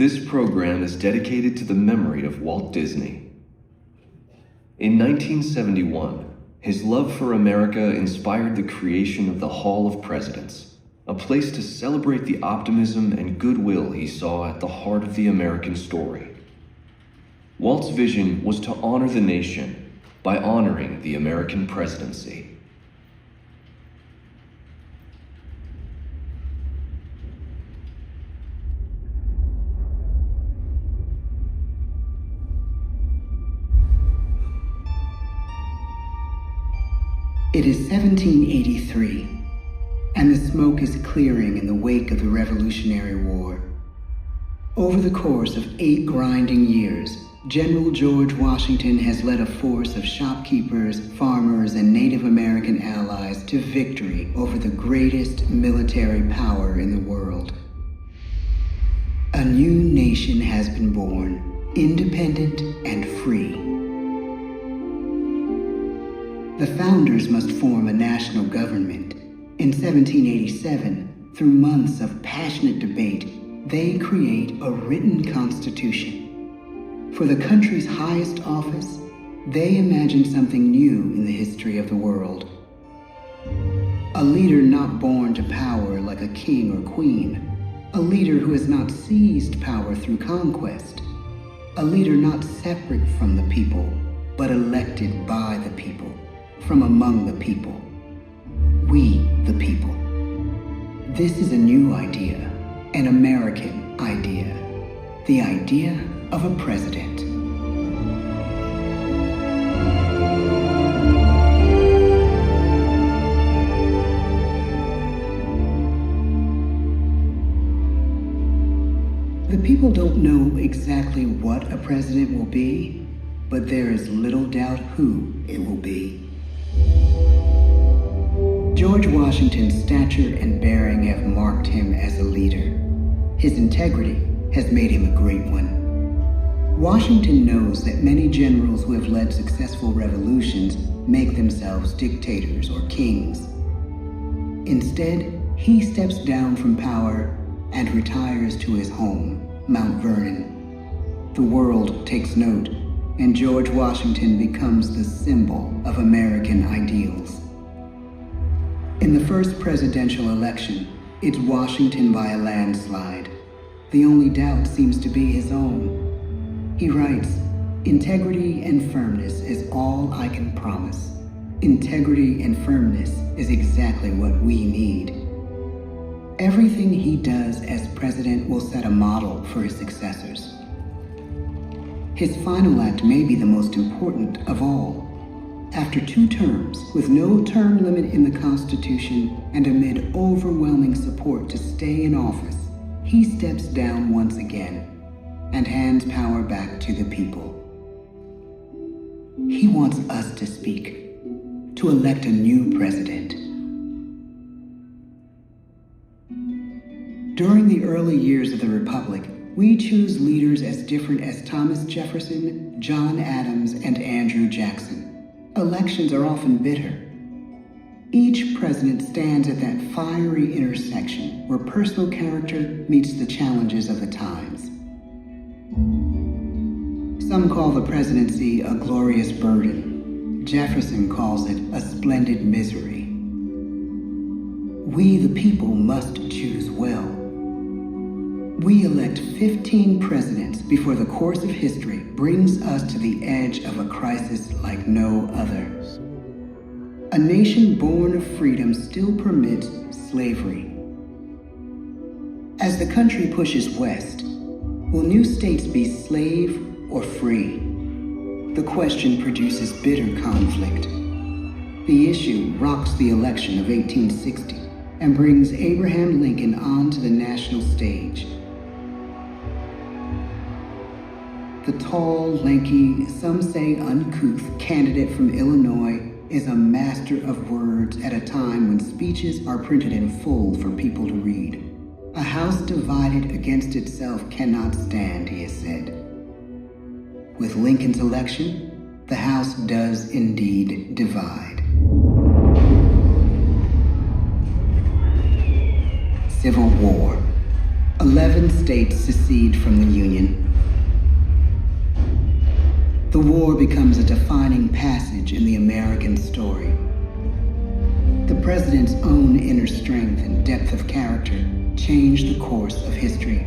This program is dedicated to the memory of Walt Disney. In 1971, his love for America inspired the creation of the Hall of Presidents, a place to celebrate the optimism and goodwill he saw at the heart of the American story. Walt's vision was to honor the nation by honoring the American presidency. It is 1783, and the smoke is clearing in the wake of the Revolutionary War. Over the course of 8 grinding years, General George Washington has led a force of shopkeepers, farmers, and Native American allies to victory over the greatest military power in the world. A new nation has been born, independent and free. The founders must form a national government. In 1787, through months of passionate debate, they create a written constitution. For the country's highest office, they imagine something new in the history of the world. A leader not born to power like a king or queen. A leader who has not seized power through conquest. A leader not separate from the people, but elected by the people. From among the people. We, the people. This is a new idea, an American idea. The idea of a president. The people don't know exactly what a president will be, but there is little doubt who it will be. George Washington's stature and bearing have marked him as a leader. His integrity has made him a great one. Washington knows that many generals who have led successful revolutions make themselves dictators or kings. Instead, he steps down from power and retires to his home, Mount Vernon. The world takes note, and George Washington becomes the symbol of American ideals. In the first presidential election, it's Washington by a landslide. The only doubt seems to be his own. He writes, "Integrity and firmness is all I can promise. Integrity and firmness is exactly what we need." Everything he does as president will set a model for his successors. His final act may be the most important of all. After 2 terms, with no term limit in the Constitution and amid overwhelming support to stay in office, he steps down once again and hands power back to the people. He wants us to speak, to elect a new president. During the early years of the Republic, we choose leaders as different as Thomas Jefferson, John Adams, and Andrew Jackson. Elections are often bitter. Each president stands at that fiery intersection where personal character meets the challenges of the times. Some call the presidency a glorious burden. Jefferson calls it a splendid misery. We, the people, must choose well. We elect 15 presidents before the course of history brings us to the edge of a crisis like no other. A nation born of freedom still permits slavery. As the country pushes west, will new states be slave or free? The question produces bitter conflict. The issue rocks the election of 1860 and brings Abraham Lincoln onto the national stage. The tall, lanky, some say uncouth candidate from Illinois is a master of words at a time when speeches are printed in full for people to read. A house divided against itself cannot stand, he has said. With Lincoln's election, the House does indeed divide. Civil War. A 11 states secede from the Union. The war becomes a defining passage in the American story. The president's own inner strength and depth of character changed the course of history.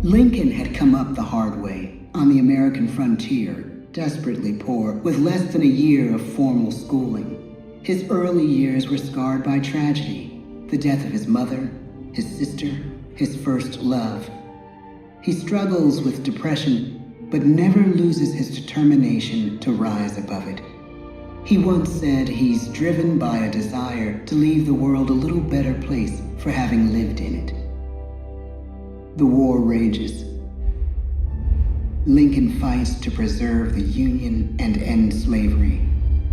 Lincoln had come up the hard way on the American frontier, desperately poor, with less than a year of formal schooling. His early years were scarred by tragedy, the death of his mother, his sister, his first love. He struggles with depression, but never loses his determination to rise above it. He once said he's driven by a desire to leave the world a little better place for having lived in it. The war rages. Lincoln fights to preserve the Union and end slavery.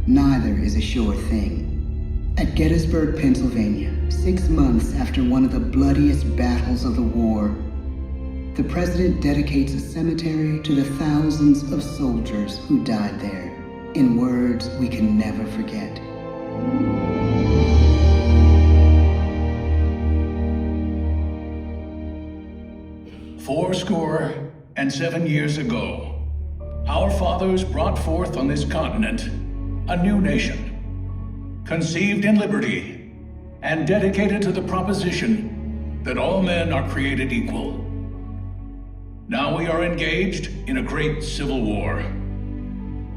Neither is a sure thing. At Gettysburg, Pennsylvania, 6 months after one of the bloodiest battles of the war, the president dedicates a cemetery to the thousands of soldiers who died there, in words we can never forget. "Fourscore and 7 years ago, our fathers brought forth on this continent a new nation, conceived in liberty and dedicated to the proposition that all men are created equal. Now we are engaged in a great civil war,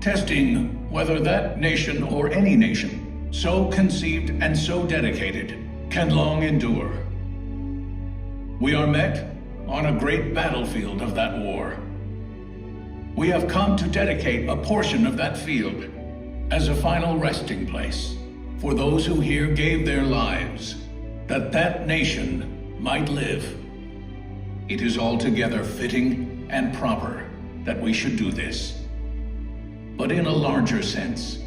testing whether that nation or any nation, so conceived and so dedicated, can long endure. We are met on a great battlefield of that war. We have come to dedicate a portion of that field as a final resting place for those who here gave their lives, that that nation might live. It is altogether fitting and proper that we should do this. But in a larger sense,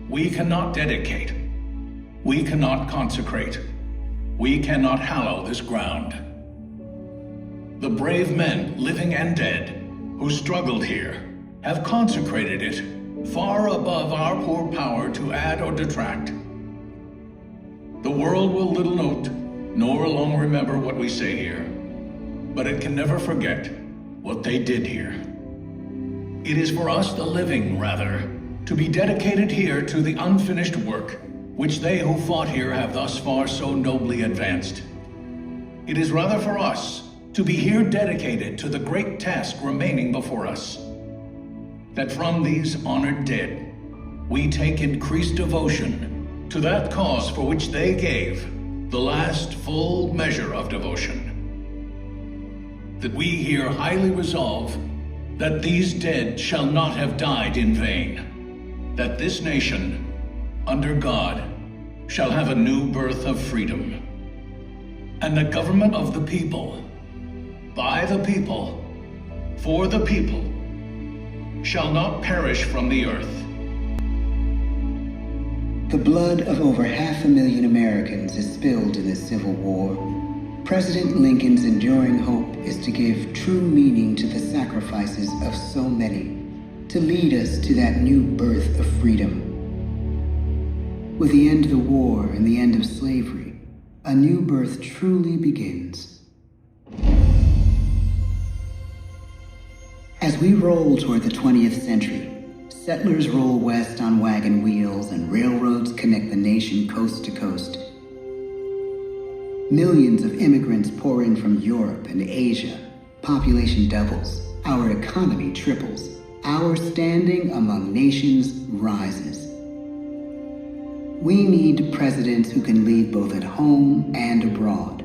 we cannot dedicate, we cannot consecrate, we cannot hallow this ground. The brave men, living and dead, who struggled here, have consecrated it far above our poor power to add or detract. The world will little note, nor long remember what we say here, but it can never forget what they did here. It is for us, the living, rather, to be dedicated here to the unfinished work which they who fought here have thus far so nobly advanced. It is rather for us to be here dedicated to the great task remaining before us, that from these honored dead we take increased devotion to that cause for which they gave the last full measure of devotion. That we here highly resolve that these dead shall not have died in vain, that this nation, under God, shall have a new birth of freedom, and the government of the people, by the people, for the people, shall not perish from the earth. The blood of over 500,000 Americans is spilled in this Civil War. President Lincoln's enduring hope is to give true meaning to the sacrifices of so many, to lead us to that new birth of freedom. With the end of the war and the end of slavery, a new birth truly begins. As we roll toward the 20th century, settlers roll west on wagon wheels and railroads connect the nation coast to coast. Millions of immigrants pour in from Europe and Asia. Population doubles. Our economy triples. Our standing among nations rises. We need presidents who can lead both at home and abroad.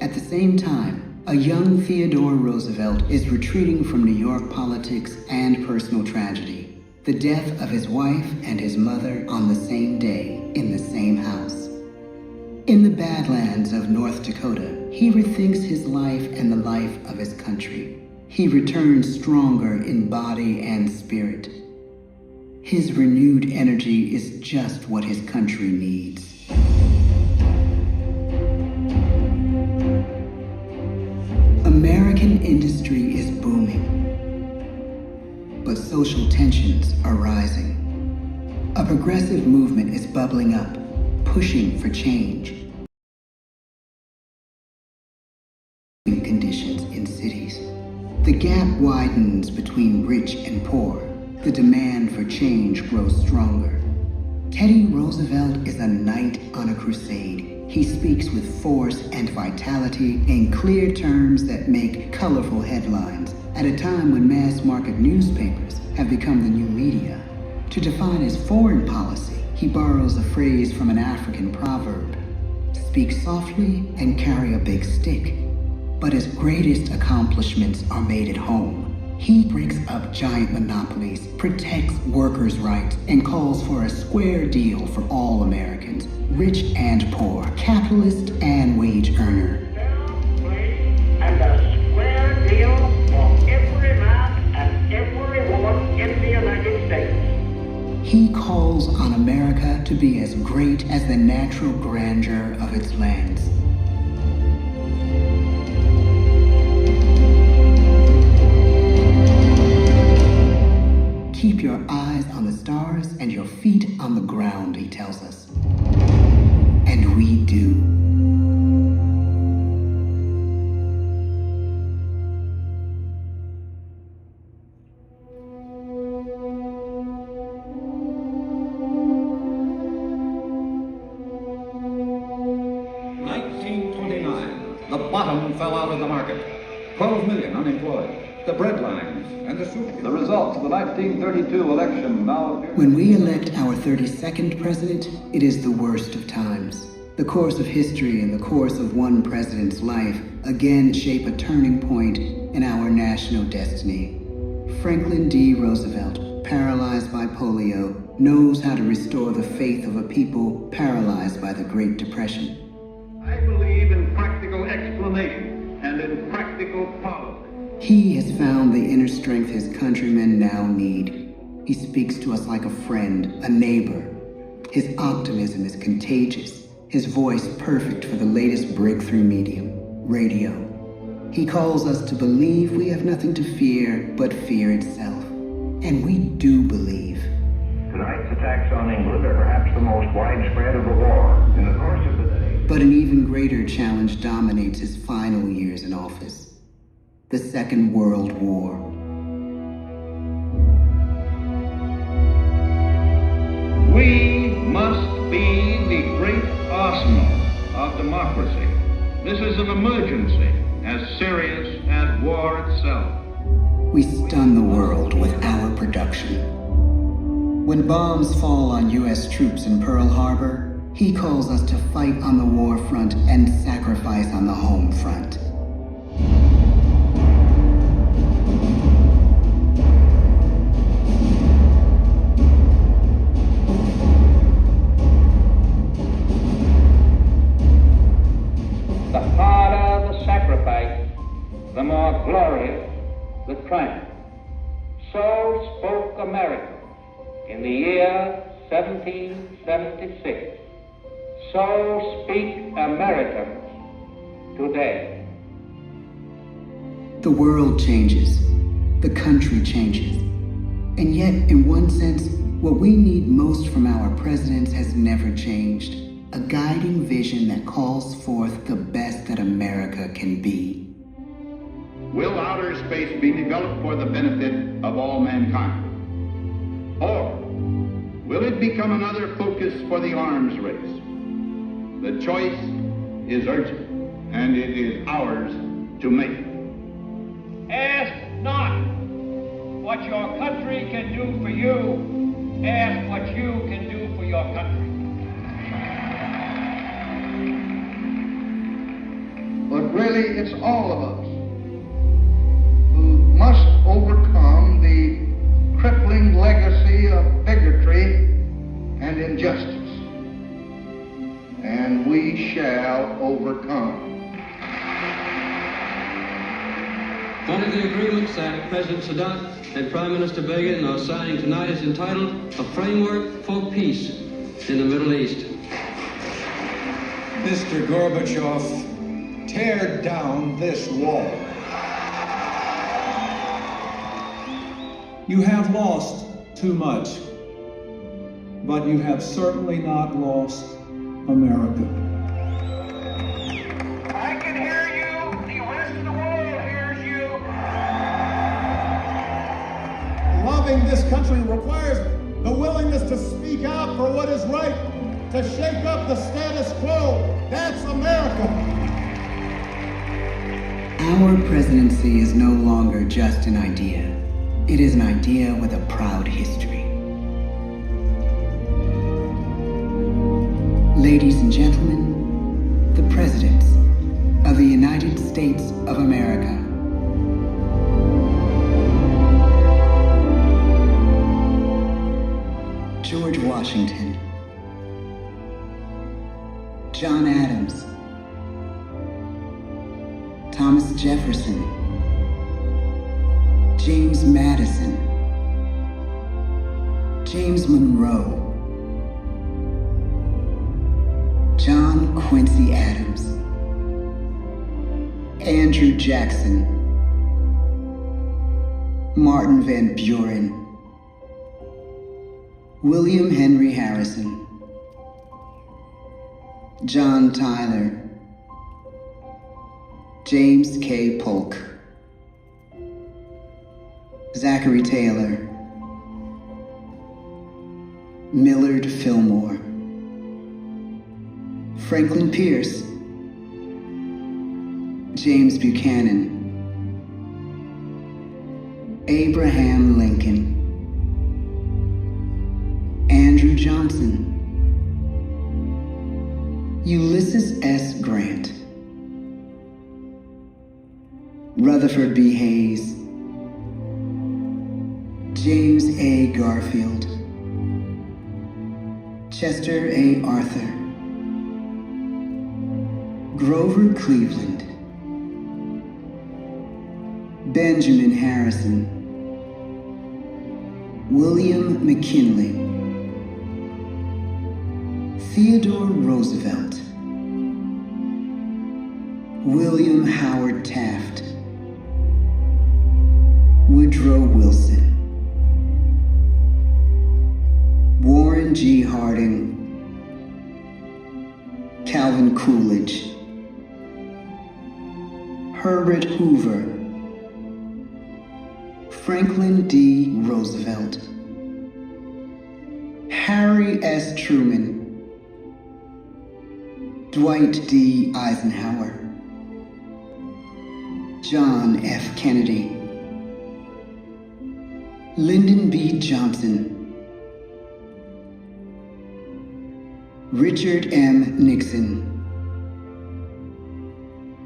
At the same time, a young Theodore Roosevelt is retreating from New York politics and personal tragedy. The death of his wife and his mother on the same day in the same house. In the Badlands of North Dakota, he rethinks his life and the life of his country. He returns stronger in body and spirit. His renewed energy is just what his country needs. American industry is booming, but social tensions are rising. A progressive movement is bubbling up, pushing for change. cities. The gap widens between rich and poor. The demand for change grows stronger. Teddy Roosevelt is a knight on a crusade. He speaks with force and vitality in clear terms that make colorful headlines at a time when mass-market newspapers have become the new media. To define his foreign policy, he borrows a phrase from an African proverb: speak softly and carry a big stick. But his greatest accomplishments are made at home. He breaks up giant monopolies, protects workers' rights, and calls for a square deal for all Americans, rich and poor, capitalist and wage earner. And a square deal for every man and every woman in the United States. He calls on America to be as great as the natural grandeur of its lands. Keep your eyes on the stars and your feet on the ground, he tells us. And we do. The bottom fell out of the market. 12 million unemployed. The bread lines and the soup. The results of the 1932 election now appear. When we elect our 32nd president, it is the worst of times. The course of history and the course of one president's life again shape a turning point in our national destiny. Franklin D. Roosevelt, paralyzed by polio, knows how to restore the faith of a people paralyzed by the Great Depression. I believe in practical explanation and in practical policy. He has found the inner strength his countrymen now need. He speaks to us like a friend, a neighbor. His optimism is contagious, his voice perfect for the latest breakthrough medium, radio. He calls us to believe we have nothing to fear but fear itself. And we do believe. Tonight's attacks on England are perhaps the most widespread of the war. In the course of the day. But an even greater challenge dominates his final years in office. The Second World War. We must be the great arsenal of democracy. This is an emergency as serious as war itself. We stun the world with our production. When bombs fall on U.S. troops in Pearl Harbor, he calls us to fight on the war front and sacrifice on the home front. The harder the sacrifice, the more glorious the triumph. So spoke America in the year 1776. So speak Americans today. The world changes. The country changes. And yet, in one sense, what we need most from our presidents has never changed. A guiding vision that calls forth the best that America can be. Will outer space be developed for the benefit of all mankind? Or will it become another focus for the arms race? The choice is urgent, and it is ours to make. Ask not what your country can do for you. Ask what you can do for your country. But really, it's all of us who must overcome the crippling legacy of bigotry and injustice. And we shall overcome. One of the agreements that President Sadat and Prime Minister Begin are signing tonight is entitled A Framework for Peace in the Middle East. Mr. Gorbachev, tear down this wall. You have lost too much, but you have certainly not lost America. I can hear you. The rest of the world hears you. Loving this country requires the willingness to speak out for what is right, to shake up the status quo. That's America. Our presidency is no longer just an idea. It is an idea with a proud history. Ladies and gentlemen, the presidents of the United States of America. George Washington, John Adams, Thomas Jefferson, James Madison, James Monroe, John Quincy Adams, Andrew Jackson, Martin Van Buren, William Henry Harrison, John Tyler, James K. Polk, Zachary Taylor, Millard Fillmore, Franklin Pierce, James Buchanan, Abraham Lincoln, Andrew Johnson, Ulysses S. Grant, Rutherford B. Hayes, James A. Garfield, Chester A. Arthur, Grover Cleveland, Benjamin Harrison, William McKinley, Theodore Roosevelt, William Howard Taft, Woodrow Wilson, Warren G. Harding, Calvin Coolidge, Herbert Hoover, Franklin D. Roosevelt, Harry S. Truman, Dwight D. Eisenhower, John F. Kennedy, Lyndon B. Johnson, Richard M. Nixon,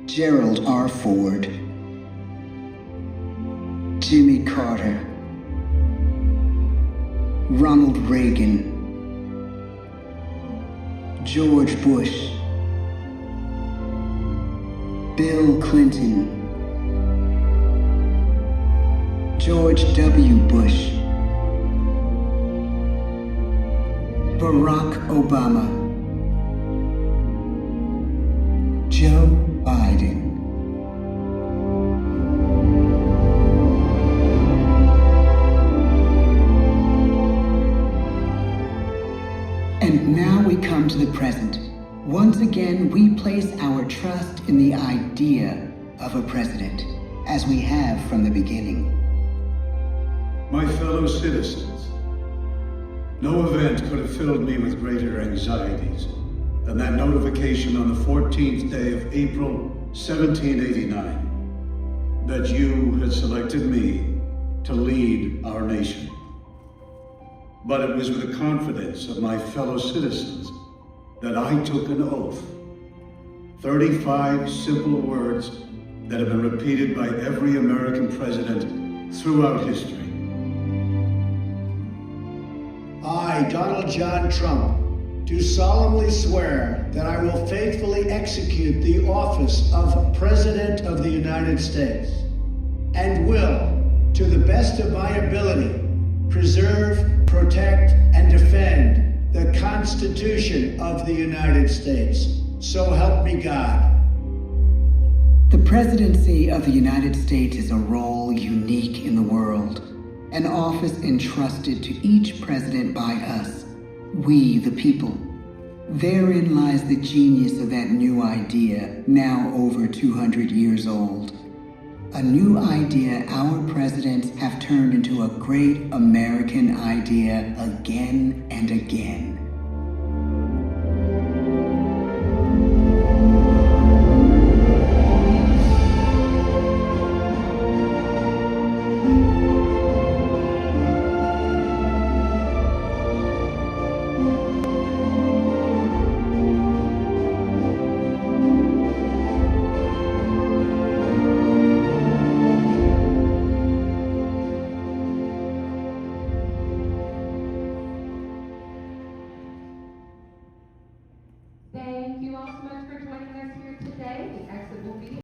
Gerald R. Ford, Jimmy Carter, Ronald Reagan, George Bush, Bill Clinton, George W. Bush, Barack Obama, Joe Biden. And now we come to the present. Once again, we place our trust in the idea of a president, as we have from the beginning. My fellow citizens, no event could have filled me with greater anxieties than that notification on the 14th day of April, 1789, that you had selected me to lead our nation. But it was with the confidence of my fellow citizens that I took an oath. 35 simple words that have been repeated by every American president throughout history. I, Donald John Trump, do solemnly swear that I will faithfully execute the office of President of the United States and will, to the best of my ability, preserve, protect, and defend the Constitution of the United States. So help me God. The presidency of the United States is a role unique in the world, an office entrusted to each president by us, we the people. Therein lies the genius of that new idea, now over 200 years old. A new idea our presidents have turned into a great American idea again and again.